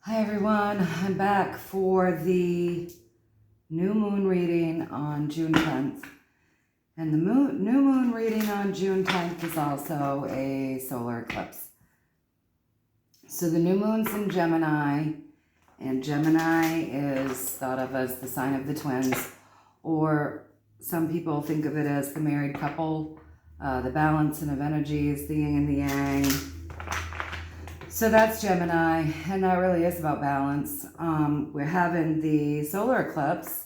Hi everyone, I'm back for the new moon reading on June 10th. And the new moon reading on June 10th is also a solar eclipse. So the new moon's in Gemini, and Gemini is thought of as the sign of the twins, or some people think of it as the married couple, the balancing of energies, the yin and the yang. So that's Gemini, and that really is about balance. We're having the solar eclipse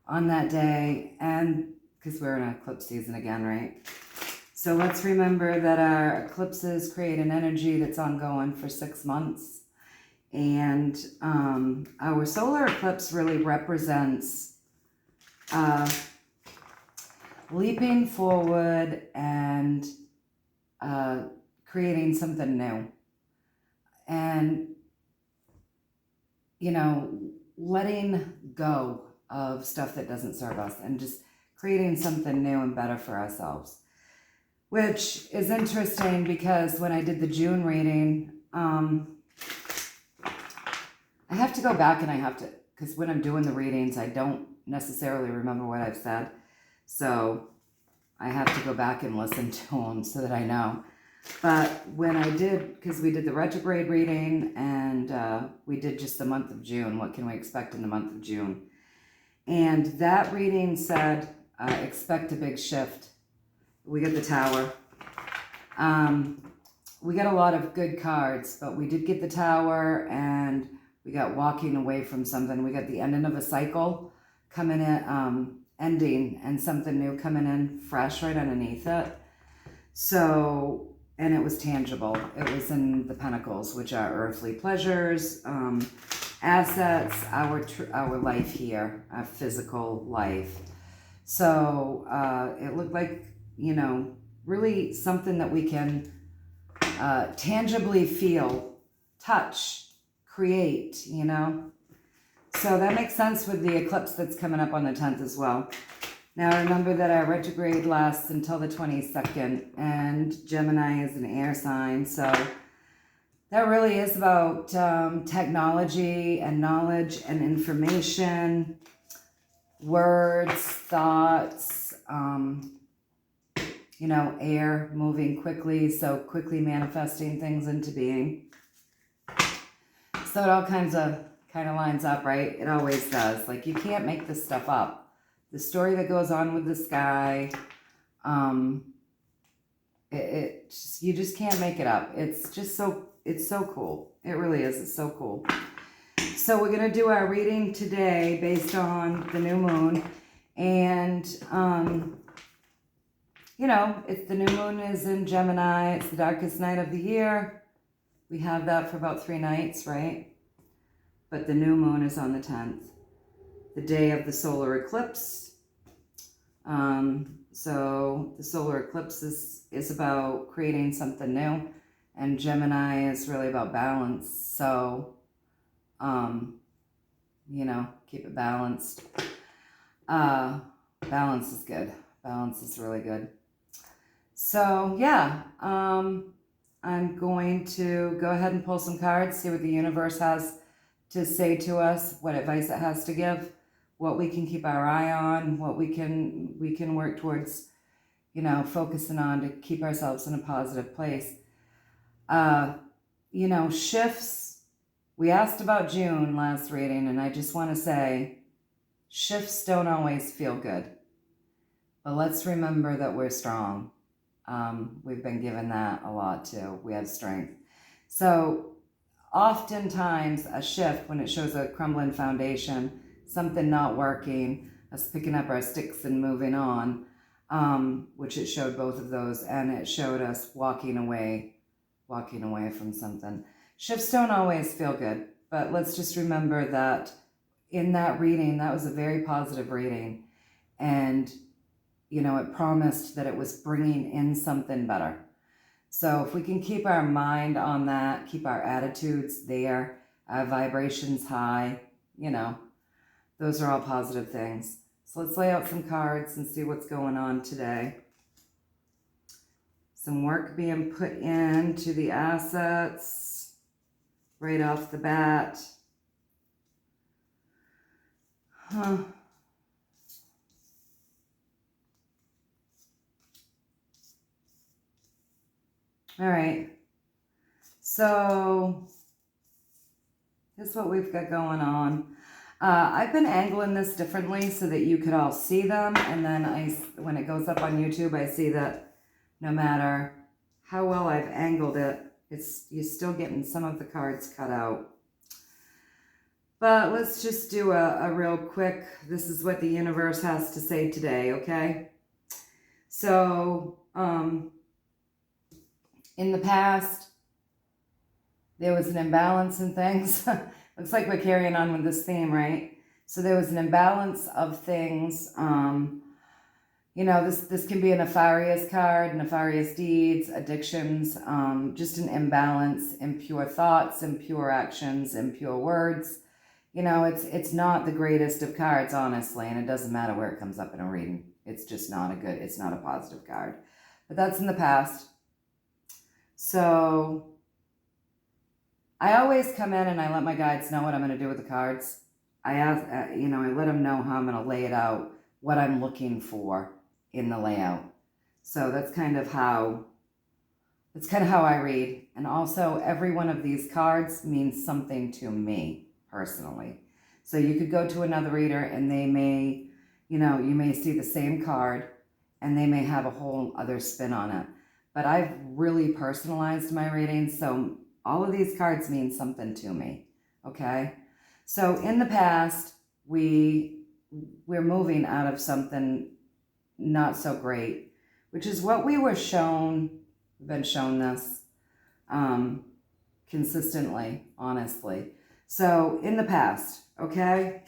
on that day, and because we're in eclipse season again, right? So let's remember that our eclipses create an energy that's ongoing for 6 months. And our solar eclipse really represents leaping forward and creating something new. And, letting go of stuff that doesn't serve us and just creating something new and better for ourselves. Which is interesting because when I did the June reading, I have to go back and because when I'm doing the readings, I don't necessarily remember what I've said. So I have to go back and listen to them so that I know. But when I did, because we did the retrograde reading and we did just the month of June, what can we expect in the month of June? And that reading said, expect a big shift. We got the Tower. We got a lot of good cards, but we did get the Tower and we got walking away from something. We got the ending of a cycle coming in, ending, and something new coming in fresh right underneath it. So, and it was tangible. It was in the Pentacles, which are earthly pleasures, assets, our life here, our physical life. So it looked like, really something that we can tangibly feel, touch, create, So that makes sense with the eclipse that's coming up on the 10th as well. Now remember that our retrograde lasts until the 22nd, and Gemini is an air sign, so that really is about technology and knowledge and information, words, thoughts, air moving quickly, so quickly manifesting things into being. So it all kind of lines up, right? It always does. Like, you can't make this stuff up. The story that goes on with the sky, you just can't make it up. It's so cool. It really is. It's so cool. So we're going to do our reading today based on the new moon. And, it's the new moon is in Gemini. It's the darkest night of the year. We have that for about 3 nights, right? But the new moon is on the 10th. The day of the solar eclipse. So the solar eclipse is about creating something new, and Gemini is really about balance. So, keep it balanced. Balance is good. Balance is really good. So, yeah, I'm going to go ahead and pull some cards, see what the universe has to say to us, what advice it has to give, what we can keep our eye on, what we can work towards, focusing on to keep ourselves in a positive place. Shifts. We asked about June last reading, and I just want to say, shifts don't always feel good. But let's remember that we're strong. We've been given that a lot too. We have strength. So oftentimes a shift, when it shows a crumbling foundation, something not working, us picking up our sticks and moving on, which it showed both of those, and it showed us walking away from something. Shifts don't always feel good, but let's just remember that in that reading, that was a very positive reading, and it promised that it was bringing in something better. So if we can keep our mind on that, keep our attitudes there, our vibrations high, those are all positive things. So let's lay out some cards and see what's going on today. Some work being put into the assets. right off the bat. Huh. All right. So here's what we've got going on. I've been angling this differently so that you could all see them. And then when it goes up on YouTube, I see that no matter how well I've angled it, you're still getting some of the cards cut out. But let's just do a real quick, this is what the universe has to say today, okay? So, in the past, there was an imbalance in things. Looks like we're carrying on with this theme, right? So there was an imbalance of things. You know, this can be a nefarious card, nefarious deeds, addictions, just an imbalance, impure thoughts, impure actions, impure words. You know, it's not the greatest of cards, honestly, and it doesn't matter where it comes up in a reading. It's just not it's not a positive card. But that's in the past. So I always come in and I let my guides know what I'm going to do with the cards. I ask, you know, I let them know how I'm going to lay it out, what I'm looking for in the layout. So that's kind of how I read. And also every one of these cards means something to me personally. So you could go to another reader and they may, you know, you may see the same card and they may have a whole other spin on it. But I've really personalized my readings, so all of these cards mean something to me, okay? So in the past, we're moving out of something not so great, which is what we were shown, we've been shown this consistently, honestly. So in the past, okay?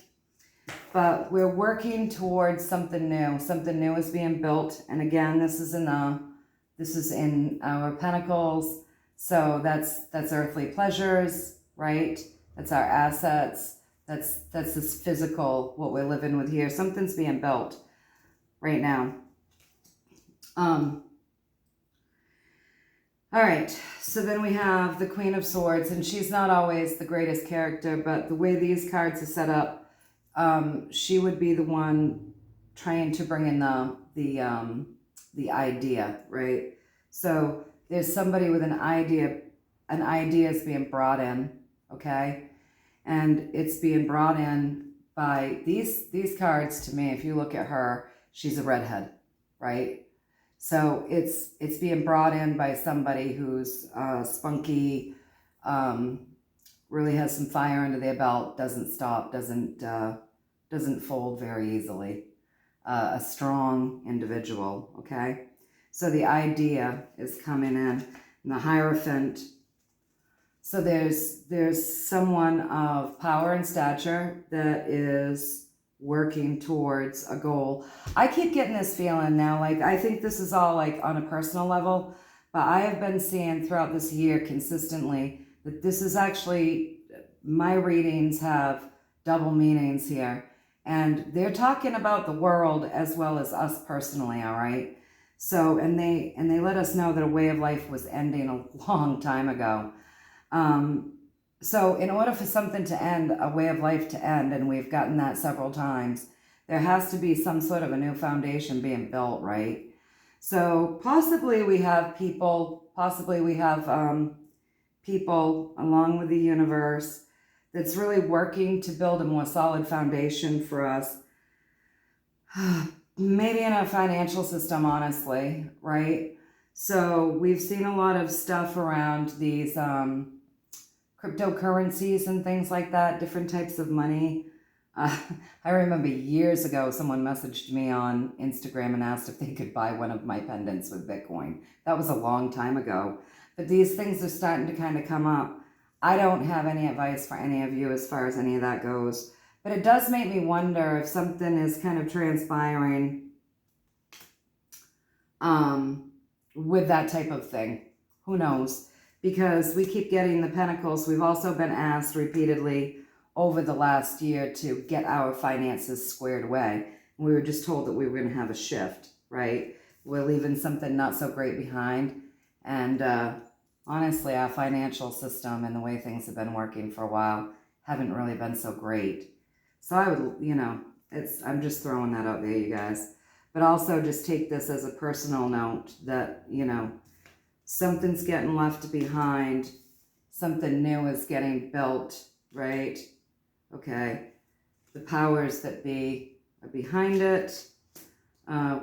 But we're working towards something new. Something new is being built. And again, this is in our pentacles. So that's earthly pleasures, right? That's our assets. That's this physical, what we're living with here. Something's being built right now. All right, so then we have the Queen of Swords, and she's not always the greatest character, but the way these cards are set up, she would be the one trying to bring in the idea, right? So there's somebody with an idea is being brought in, okay? And it's being brought in by these cards. To me, if you look at her, she's a redhead, right? So it's being brought in by somebody who's spunky, really has some fire under their belt, doesn't stop, doesn't fold very easily. A strong individual, okay? So the idea is coming in, and the Hierophant. So there's someone of power and stature that is working towards a goal. I keep getting this feeling now, like I think this is all like on a personal level, but I have been seeing throughout this year consistently that this is actually, my readings have double meanings here. And they're talking about the world as well as us personally, all right? So, and they let us know that a way of life was ending a long time ago. So in order for something to end, a way of life to end, and we've gotten that several times, there has to be some sort of a new foundation being built, right? So possibly we have people, people along with the universe that's really working to build a more solid foundation for us. Maybe in a financial system, honestly, right? So we've seen a lot of stuff around these cryptocurrencies and things like that, different types of money. I remember years ago, someone messaged me on Instagram and asked if they could buy one of my pendants with Bitcoin. That was a long time ago. But these things are starting to kind of come up. I don't have any advice for any of you as far as any of that goes. But it does make me wonder if something is kind of transpiring with that type of thing. Who knows? Because we keep getting the Pentacles. We've also been asked repeatedly over the last year to get our finances squared away. We were just told that we were going to have a shift, right? We're leaving something not so great behind. And honestly, our financial system and the way things have been working for a while haven't really been so great. So I would, I'm just throwing that out there, you guys. But also just take this as a personal note that, something's getting left behind. Something new is getting built, right? Okay. The powers that be are behind it,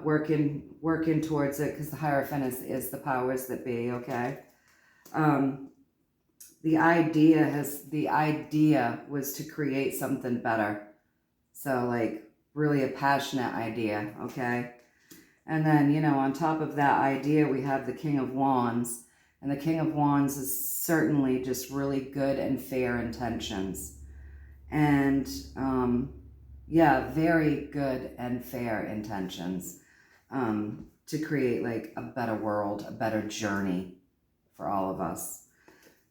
working towards it, because the Hierophant is the powers that be, okay? The idea was to create something better. So like really a passionate idea, okay? And then, on top of that idea, we have the King of Wands. And the King of Wands is certainly just really good and fair intentions. And, very good and fair intentions to create like a better world, a better journey for all of us.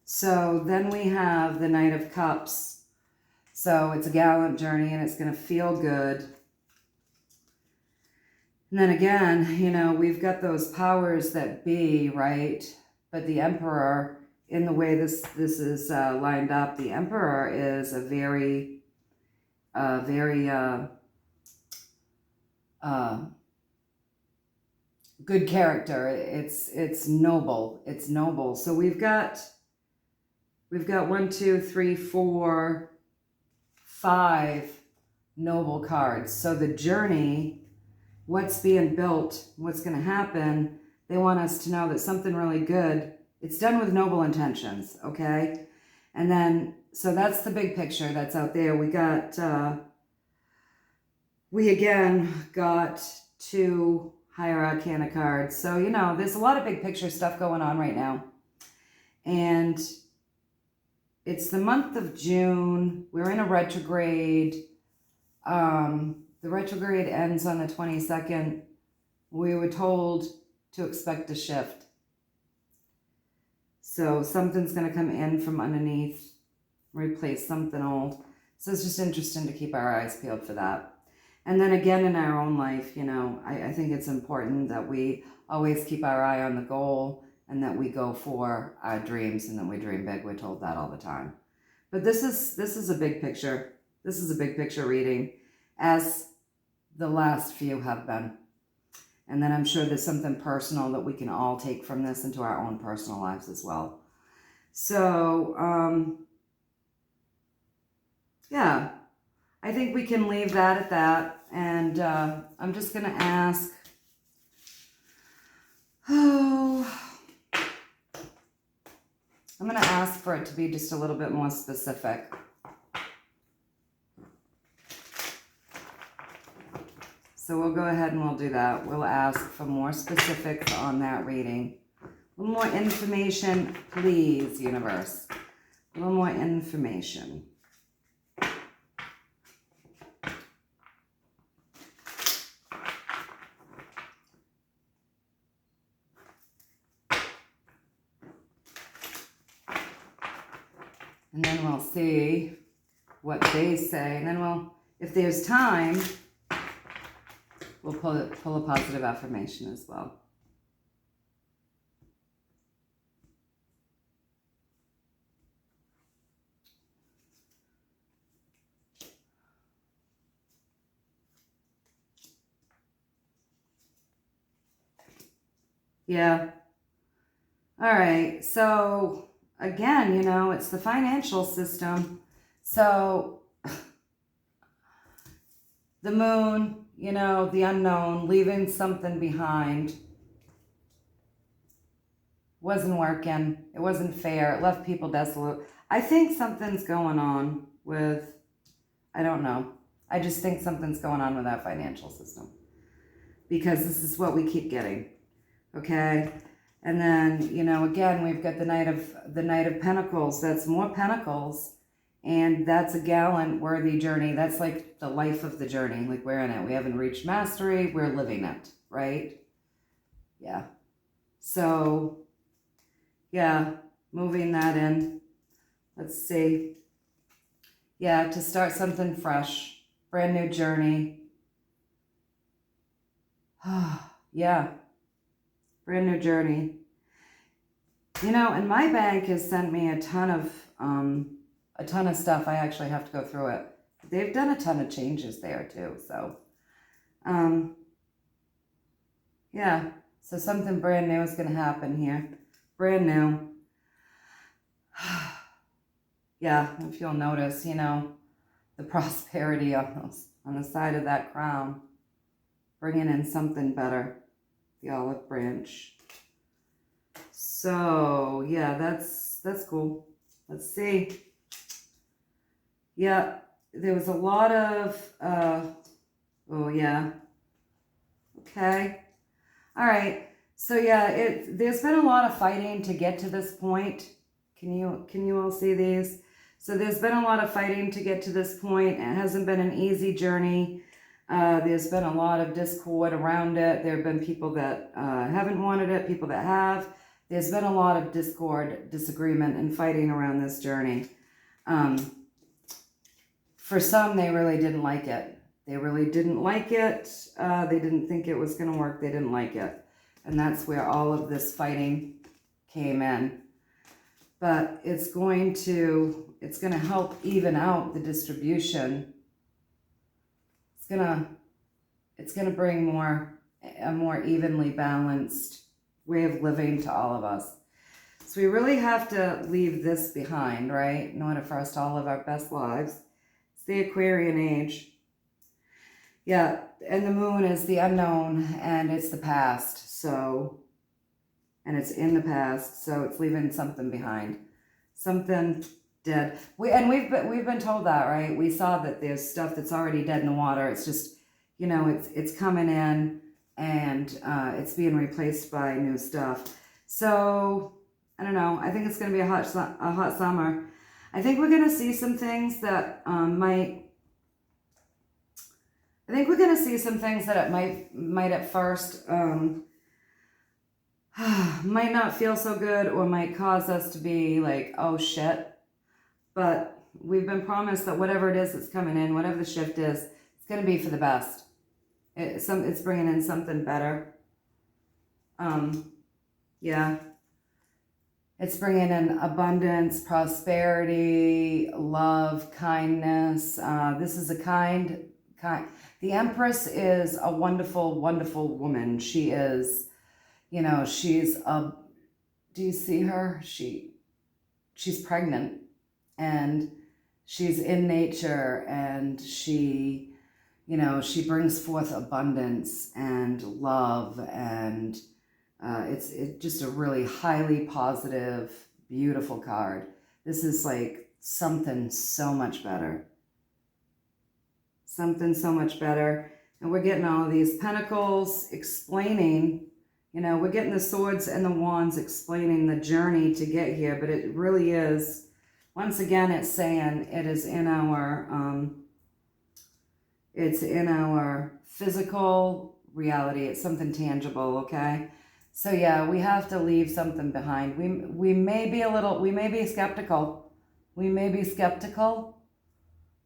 So then we have the Knight of Cups. So it's a gallant journey and it's going to feel good. And then again, we've got those powers that be, right? But the Emperor, in the way this is lined up, the Emperor is a very good character. It's noble. It's noble. So we've got 1, 2, 3, 4, 5 noble cards. So the journey, what's being built, what's going to happen, they want us to know that something really good, it's done with noble intentions, okay? And then, so that's the big picture that's out there. We again got 2 Higher Arcana cards. So, there's a lot of big picture stuff going on right now. And it's the month of June. We're in a retrograde. The retrograde ends on the 22nd. We were told to expect a shift. So something's going to come in from underneath, replace something old. So it's just interesting to keep our eyes peeled for that. And then again in our own life, I think it's important that we always keep our eye on the goal and that we go for our dreams and that we dream big. We're told that all the time. But this is a big picture. This is a big picture reading, as the last few have been. And then I'm sure there's something personal that we can all take from this into our own personal lives as well. So, I think we can leave that at that. And I'm just going to ask, I'm going to ask for it to be just a little bit more specific. So we'll go ahead and we'll do that. We'll ask for more specifics on that reading. A little more information, please, universe. A little more information. And then we'll see what they say. And then if there's time, we'll pull a positive affirmation as well. Yeah. All right. So again, it's the financial system. So the moon, the unknown, leaving something behind. Wasn't working. It wasn't fair. It left people desolate. I think something's going on with, I don't know. I just think something's going on with our financial system. Because this is what we keep getting. Okay? And then, again, we've got the Knight of Pentacles. That's more Pentacles. And that's a gallant, worthy journey. That's like the life of the journey. Like we're in it. We haven't reached mastery. We're living it. Right? Yeah. So, yeah, moving that in. Let's see. Yeah, to start something fresh. Brand new journey. Yeah. Brand new journey. You know, and my bank has sent me a ton of stuff. I actually have to go through it. They've done a ton of changes there too. So, yeah. So something brand new is going to happen here. Brand new. Yeah, if you'll notice, you know, the prosperity on the side of that crown, bringing in something better, the olive branch. So yeah, that's cool. Let's see. Yeah, there was a lot of oh yeah. Okay. All right. So yeah, there's been a lot of fighting to get to this point. Can you all see these? So there's been a lot of fighting to get to this point. It hasn't been an easy journey. There's been a lot of discord around it. There have been people that haven't wanted it, people that have. There's been a lot of discord, disagreement, and fighting around this journey. For some, they really didn't like it. They really didn't like it. They didn't think it was going to work. They didn't like it. And that's where all of this fighting came in. But it's going to help even out the distribution. It's gonna bring a more evenly balanced way of living to all of us. So we really have to leave this behind, right? In order for us to all live our best lives. It's the Aquarian age. Yeah, and the moon is the unknown and it's the past. So, and it's in the past, so it's leaving something behind. Something dead. We've been told that, right? We saw that there's stuff that's already dead in the water. It's just, you know, it's coming in and it's being replaced by new stuff. So I don't know. I think it's going to be a hot summer. I think we're going to see some things that might at first might not feel so good or might cause us to be like, oh shit. But we've been promised that whatever it is that's coming in, whatever the shift is, it's going to be for the best. It's bringing in something better. Yeah. It's bringing in abundance, prosperity, love, kindness. This is a kind. The Empress is a wonderful, wonderful woman. She is, you know, do you see her? She's pregnant and she's in nature and she, you know, she brings forth abundance and love and it's just a really highly positive, beautiful card. This is like something so much better. Something so much better. And we're getting all of these pentacles explaining, you know, we're getting the swords and the wands explaining the journey to get here, but it really is, once again, it's saying it is in our physical reality. It's something tangible, okay? So yeah, we have to leave something behind. We may be skeptical. We may be skeptical,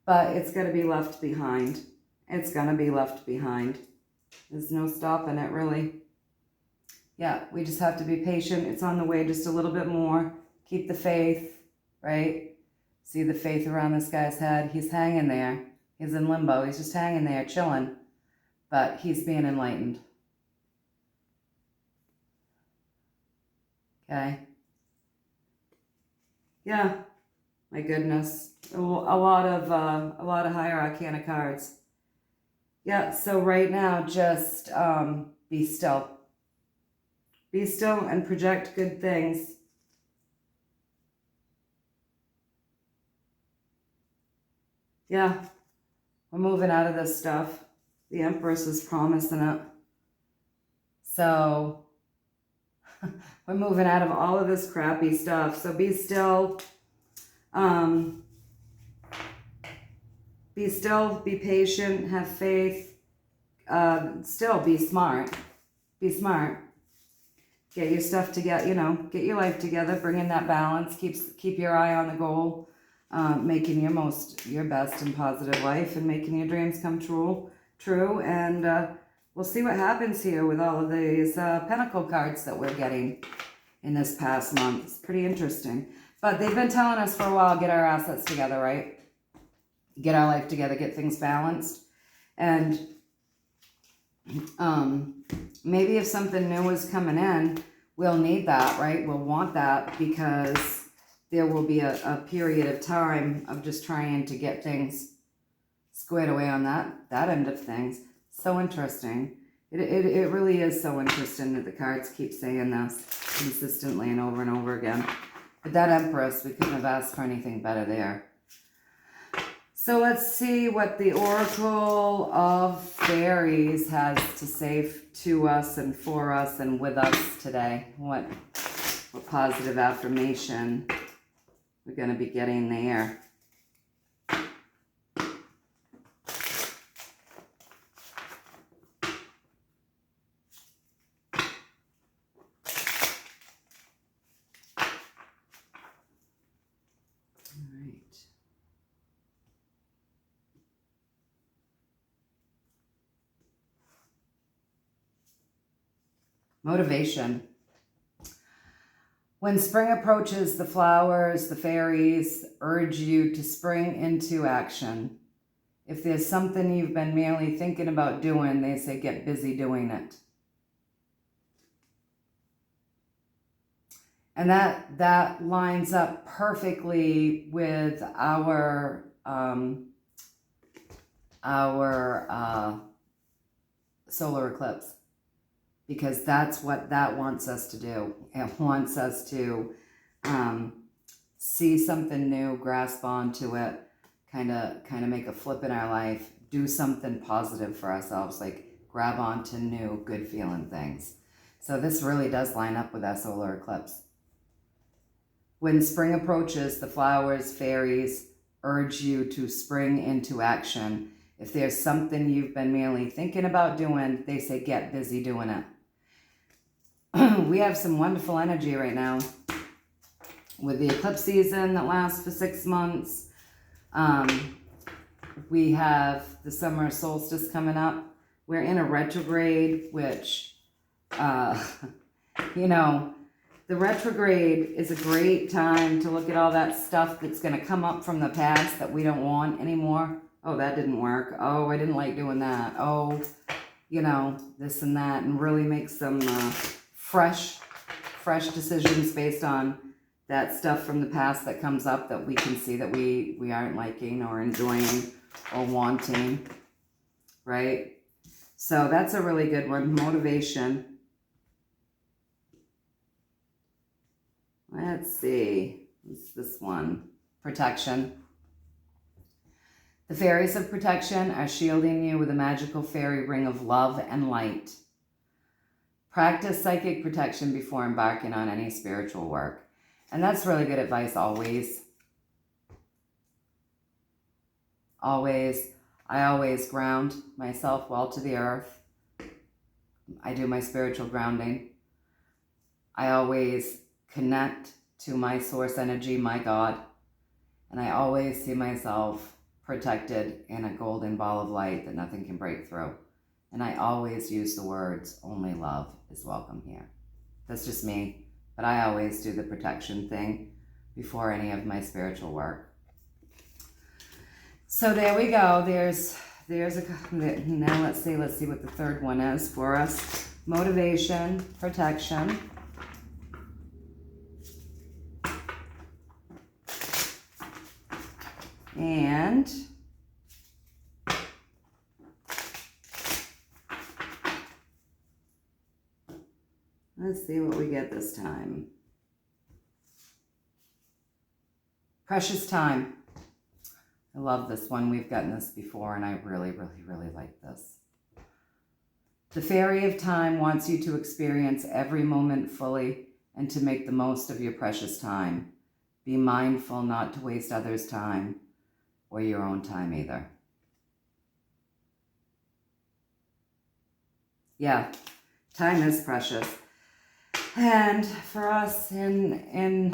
but it's going to be left behind. It's going to be left behind. There's no stopping it, really. Yeah, we just have to be patient. It's on the way just a little bit more. Keep the faith, right? See the faith around this guy's head? He's hanging there. He's in limbo. He's just hanging there, chilling. But he's being enlightened. Okay. Yeah. My goodness. A lot of higher arcana cards. Yeah, so right now, just be still. Be still and project good things. Yeah, we're moving out of this stuff. The Empress is promising it. So we're moving out of all of this crappy stuff. So be still. Be still, be patient, have faith. Still be smart. Be smart. Get your stuff together, you know, get your life together, bring in that balance, keep your eye on the goal, making your best and positive life and making your dreams come true. And we'll see what happens here with all of these Pentacle cards that we're getting. in this past month. It's pretty interesting. But they've been telling us for a while, get our assets together, right? Get our life together, get things balanced. And maybe if something new is coming in, we'll need that, right? We'll want that because there will be a period of time of just trying to get things squared away on that end of things. So interesting. It really is so interesting that the cards keep saying this consistently and over again. But that Empress, we couldn't have asked for anything better there. So let's see what the Oracle of Fairies has to say to us and for us and with us today. What positive affirmation we're going to be getting there. Motivation. When spring approaches, the flowers, the fairies urge you to spring into action. If there's something you've been merely thinking about doing, they say get busy doing it. And that lines up perfectly with our solar eclipse. Because that's what that wants us to do. It wants us to see something new, grasp onto it, kind of make a flip in our life, do something positive for ourselves, like grab onto new, good feeling things. So this really does line up with that solar eclipse. When spring approaches, the flowers, fairies urge you to spring into action. If there's something you've been merely thinking about doing, they say get busy doing it. We have some wonderful energy right now with the eclipse season that lasts for 6 months. We have the summer solstice coming up. We're in a retrograde, which, you know, the retrograde is a great time to look at all that stuff that's going to come up from the past that we don't want anymore. Oh, that didn't work. Oh, I didn't like doing that. Oh, you know, this and that, and really make some fresh decisions based on that stuff from the past that comes up that we can see that we aren't liking or enjoying or wanting, right? So that's a really good one. Motivation. Let's see. What's this one? Protection. The fairies of protection are shielding you with a magical fairy ring of love and light. Practice psychic protection before embarking on any spiritual work. And that's really good advice always. Always. I always ground myself well to the earth. I do my spiritual grounding. I always connect to my source energy, my God. And I always see myself protected in a golden ball of light that nothing can break through. And I always use the words, only love is welcome here. That's just me. But I always do the protection thing before any of my spiritual work. So there we go. There's now let's see what the third one is for us. Motivation, protection. And let's see what we get this time. Precious time. I love this one. We've gotten this before, and I really, really, really like this. The fairy of time wants you to experience every moment fully and to make the most of your precious time. Be mindful not to waste others' time or your own time either. Yeah, time is precious. And for us in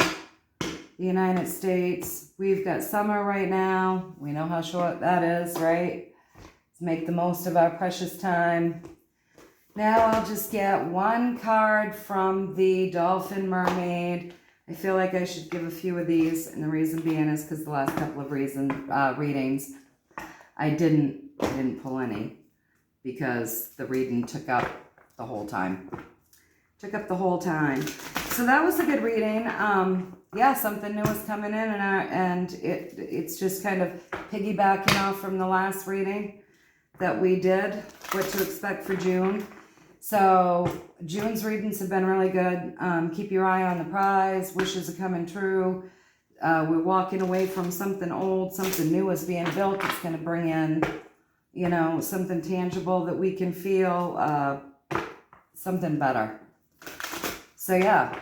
the United States, we've got summer right now. We know how short that is, right? Let's make the most of our precious time. Now I'll just get one card from the Dolphin Mermaid. I feel like I should give a few of these, and the reason being is because the last couple of readings, I didn't pull any because the reading took up the whole time. So that was a good reading. Yeah, something new is coming in, and it's just kind of piggybacking off from the last reading that we did, what to expect for June. So June's readings have been really good. Keep your eye on the prize. Wishes are coming true. We're walking away from something old. Something new is being built. It's going to bring in, you know, something tangible that we can feel, something better. So yeah,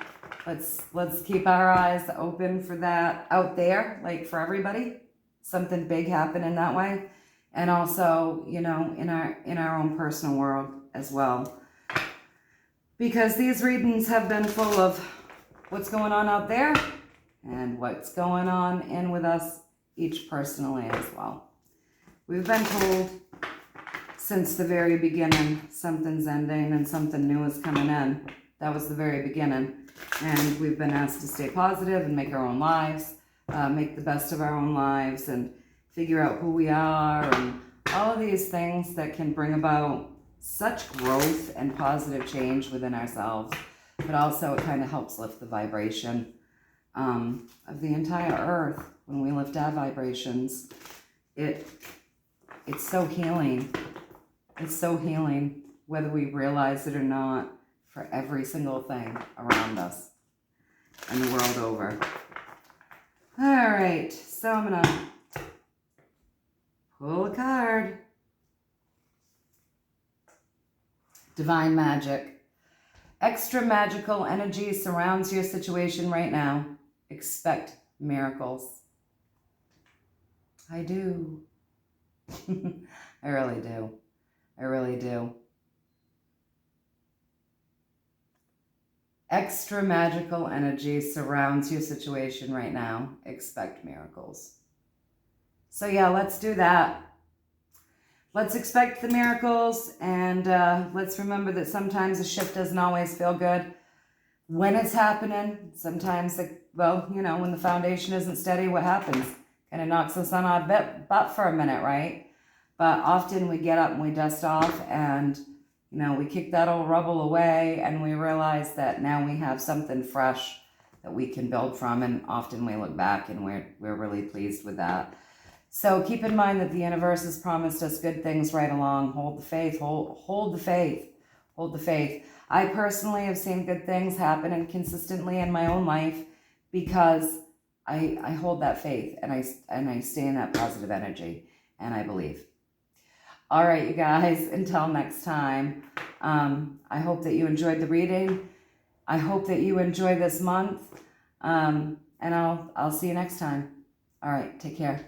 let's keep our eyes open for that out there, like for everybody. Something big happening that way. And also, you know, in our own personal world as well. Because these readings have been full of what's going on out there and what's going on in with us each personally as well. We've been told since the very beginning, something's ending and something new is coming in. That was the very beginning. And we've been asked to stay positive and make our own lives, make the best of our own lives, and figure out who we are, and all of these things that can bring about such growth and positive change within ourselves. But also it kind of helps lift the vibration of the entire earth. When we lift our vibrations, it's so healing. It's so healing, whether we realize it or not, for every single thing around us and the world over. All right, so I'm gonna pull a card. Divine Magic. Extra magical energy surrounds your situation right now. Expect miracles. I do. I really do. I really do. Extra magical energy surrounds your situation right now. Expect miracles. So yeah, let's do that. Let's expect the miracles, and let's remember that sometimes a shift doesn't always feel good when it's happening. Sometimes, well, you know, when the foundation isn't steady, what happens? Kind of knocks us on our butt for a minute, right? But often we get up and we dust off, and, you know, we kick that old rubble away, and we realize that now we have something fresh that we can build from, and often we look back and we're really pleased with that. So keep in mind that the universe has promised us good things right along. Hold the faith, hold the faith, hold the faith. I personally have seen good things happen and consistently in my own life because I hold that faith, and I stay in that positive energy, and I believe. All right, you guys, until next time, I hope that you enjoyed the reading. I hope that you enjoy this month, and I'll see you next time. All right, take care.